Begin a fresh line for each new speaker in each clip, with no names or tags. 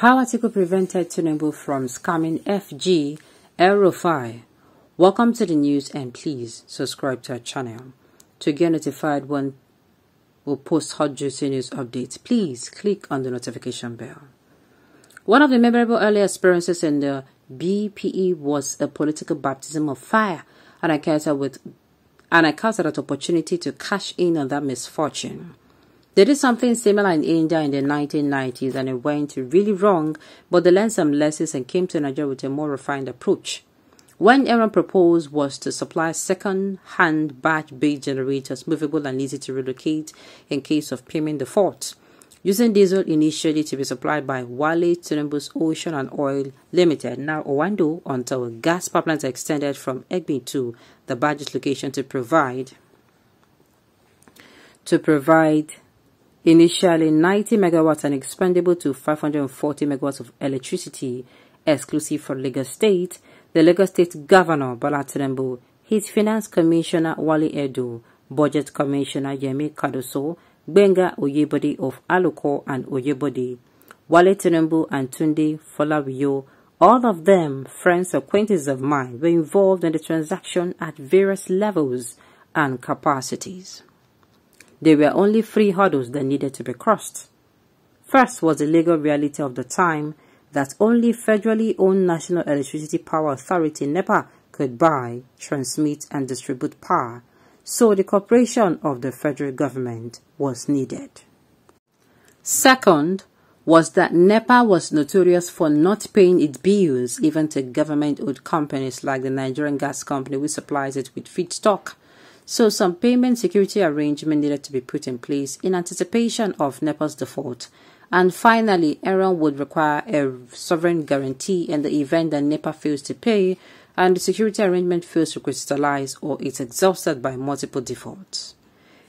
How Atiku prevented Tinubu from scamming FG Elrufai. Welcome to the news and please subscribe to our channel. To get notified when we post hot juicy news updates, please click on the notification bell. One of the memorable early experiences in the BPE was a political baptism of fire, and I counted that opportunity to cash in on that misfortune. They did something similar in India in the 1990s and it went really wrong, but they learned some lessons and came to Nigeria with a more refined approach. When Aaron proposed was to supply second-hand batch-based generators movable and easy to relocate in case of payment default, using diesel initially to be supplied by Wale Tinubu's Ocean and Oil Limited, now Owando, until gas pipelines are extended from Egbe to the Badges location to provide initially 90 megawatts and expandable to 540 megawatts of electricity exclusive for Lagos State. The Lagos State Governor Bola Tinubu, his Finance Commissioner Wale Edo, Budget Commissioner Yemi Kadoso, Benga Oyebode of Aloko and Oyebode, Wale Tinubu and Tunde Folawiyo, all of them friends or acquaintances of mine, were involved in the transaction at various levels and capacities. There were only 3 hurdles that needed to be crossed. First was the legal reality of the time that only federally owned National Electricity Power Authority (NEPA) could buy, transmit and distribute power, so the cooperation of the federal government was needed. Second was that NEPA was notorious for not paying its bills even to government-owned companies like the Nigerian Gas Company, which supplies it with feedstock. So some payment security arrangement needed to be put in place in anticipation of NEPA's default. And finally, Aaron would require a sovereign guarantee in the event that NEPA fails to pay and the security arrangement fails to crystallize or is exhausted by multiple defaults.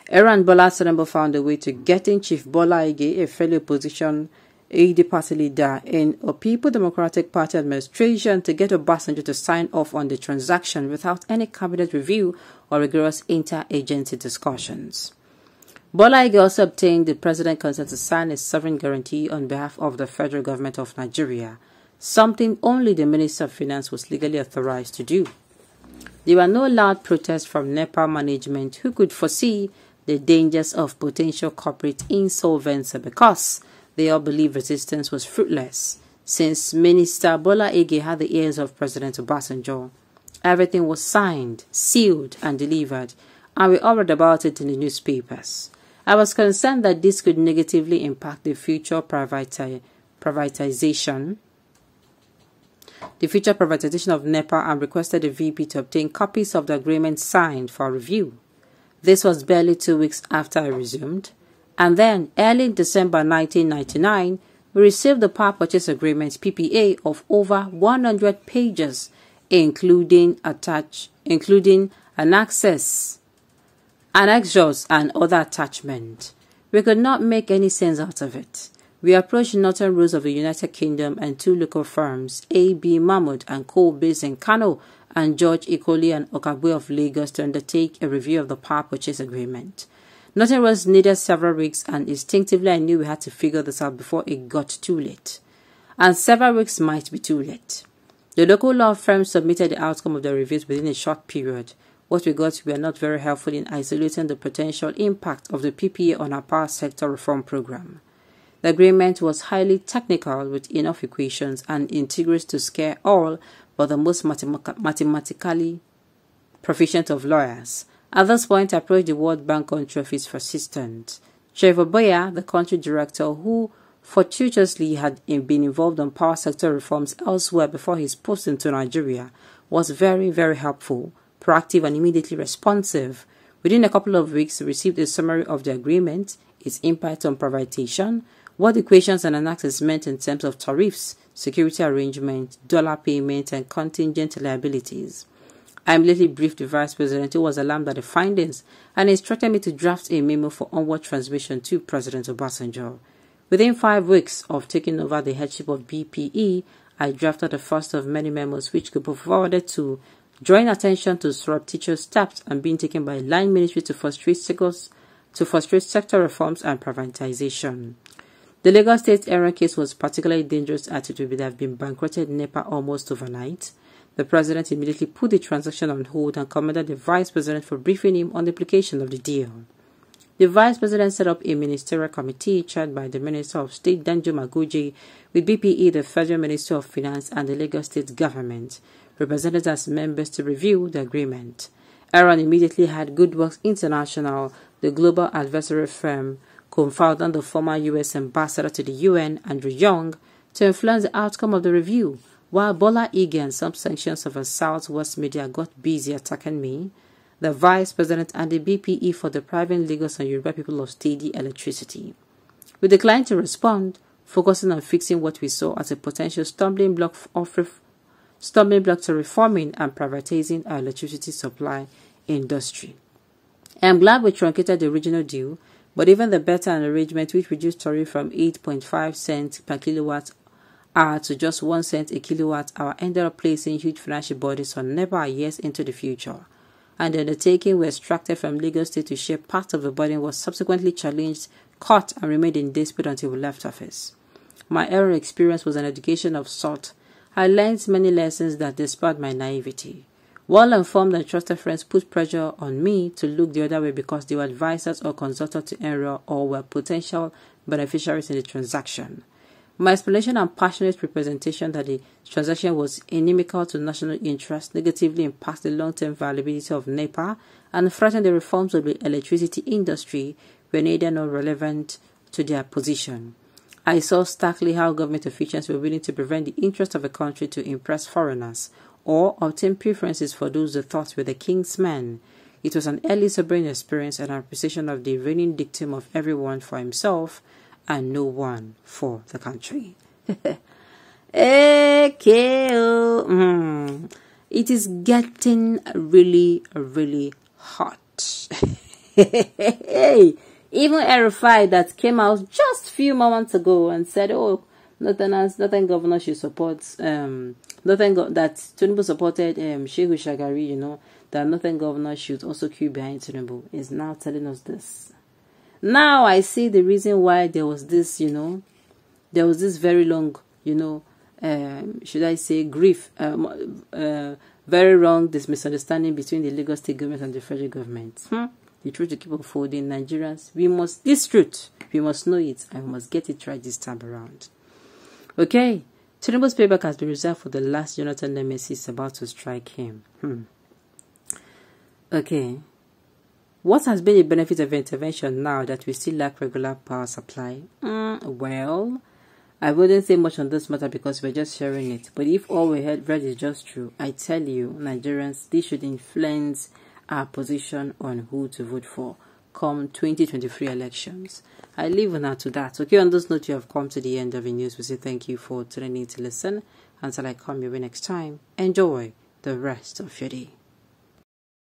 Aaron Bola Tinubu found a way to getting Chief Bola Ige, a fellow opposition AD party leader in a People Democratic Party administration, to get Obasanjo to sign off on the transaction without any cabinet review or rigorous inter-agency discussions. Bola Ige also obtained the president's consent to sign a sovereign guarantee on behalf of the federal government of Nigeria, something only the Minister of Finance was legally authorized to do. There were no loud protests from NEPA management, who could foresee the dangers of potential corporate insolvency because they all believed resistance was fruitless. Since Minister Bola Ige had the ears of President Obasanjo, everything was signed, sealed, and delivered, and we all read about it in the newspapers. I was concerned that this could negatively impact the future privatization of NEPA and requested the VP to obtain copies of the agreement signed for review. This was barely 2 weeks after I resumed. And then, early in December 1999, we received the Power Purchase Agreement (PPA) of over 100 pages, including annexures and other attachments. We could not make any sense out of it. We approached Northern Roads of the United Kingdom and 2 local firms, A.B. Mahmood and Co. based in Kano, and George Ikoli and Okagwe of Lagos, to undertake a review of the Power Purchase Agreement. Nothing was needed several weeks, and instinctively I knew we had to figure this out before it got too late. And several weeks might be too late. The local law firm submitted the outcome of the reviews within a short period. What we got were not very helpful in isolating the potential impact of the PPA on our power sector reform program. The agreement was highly technical with enough equations and integrals to scare all but the most mathematically proficient of lawyers. At this point, I approached the World Bank Country Office for assistance. Trevor Boyer, the country director, who fortuitously had been involved in power sector reforms elsewhere before his post into Nigeria, was very, very helpful, proactive, and immediately responsive. Within a couple of weeks, we received a summary of the agreement, its impact on privatization, what the equations and annexes meant in terms of tariffs, security arrangements, dollar payment, and contingent liabilities. I immediately briefed the Vice President, who was alarmed at the findings and instructed me to draft a memo for onward transmission to President Obasanjo. Within 5 weeks of taking over the headship of BPE, I drafted the first of many memos which could be forwarded to drawing attention to surreptitious steps and being taken by line ministry to frustrate sector reforms and privatization. The Lagos State error case was particularly dangerous as it would have been bankrupted NEPA almost overnight. The president immediately put the transaction on hold and commended the vice president for briefing him on the application of the deal. The vice president set up a ministerial committee chaired by the Minister of State Danjo Magoji with BPE, the Federal Minister of Finance, and the Lagos State government, represented as members to review the agreement. Aaron immediately had Good Works International, the global advisory firm, co-founder the former U.S. ambassador to the UN, Andrew Young, to influence the outcome of the review, while Bola Ige and some sections of a Southwest media got busy attacking me, the vice president, and the BPE for depriving Lagos and Yoruba people of steady electricity. We declined to respond, focusing on fixing what we saw as a potential stumbling block to reforming and privatizing our electricity supply industry. I am glad we truncated the original deal, but even the better arrangement, which reduced tariff from 8.5 cents per kilowatt hour to just 1 cent a kilowatt hour, ended up placing huge financial burdens on NEPA years into the future. And the undertaking we extracted from Lagos State to share part of the burden was subsequently challenged, caught, and remained in dispute until we left office. My error experience was an education of sort. I learned many lessons that dispelled my naivety. Well-informed and trusted friends put pressure on me to look the other way because they were advisors or consultants to enroll or were potential beneficiaries in the transaction. My explanation and passionate representation that the transaction was inimical to national interest negatively impacts the long-term viability of NEPA and threatened the reforms of the electricity industry were neither nor relevant to their position. I saw starkly how government officials were willing to prevent the interest of a country to impress foreigners or obtain preferences for those they thought were the king's men. It was an early sobering experience and an appreciation of the reigning dictum of everyone for himself and no one for the country. It is getting really, really hot. Even Elrufai that came out just a few moments ago and said, oh, nothing governor should support, that Tinubu supported Shehu Shagari, that nothing governor should also queue behind Tinubu, is now telling us this. Now I see the reason why there was this, there was this very long, should I say grief, very wrong, this misunderstanding between the Lagos State government and the federal government. The truth to keep unfolding, Nigerians, this truth, we must know it and we must get it right this time around. Okay, Tinubu's payback has been reserved for the last Jonathan nemesis about to strike him. Okay. What has been the benefit of intervention now that we still lack regular power supply? Well, I wouldn't say much on this matter because we're just sharing it. But if all we heard read is just true, I tell you, Nigerians, this should influence our position on who to vote for come 2023 elections. I leave now to that. Okay, on this note, you have come to the end of the news. We say thank you for tuning in to listen. Until I come your way next time, enjoy the rest of your day.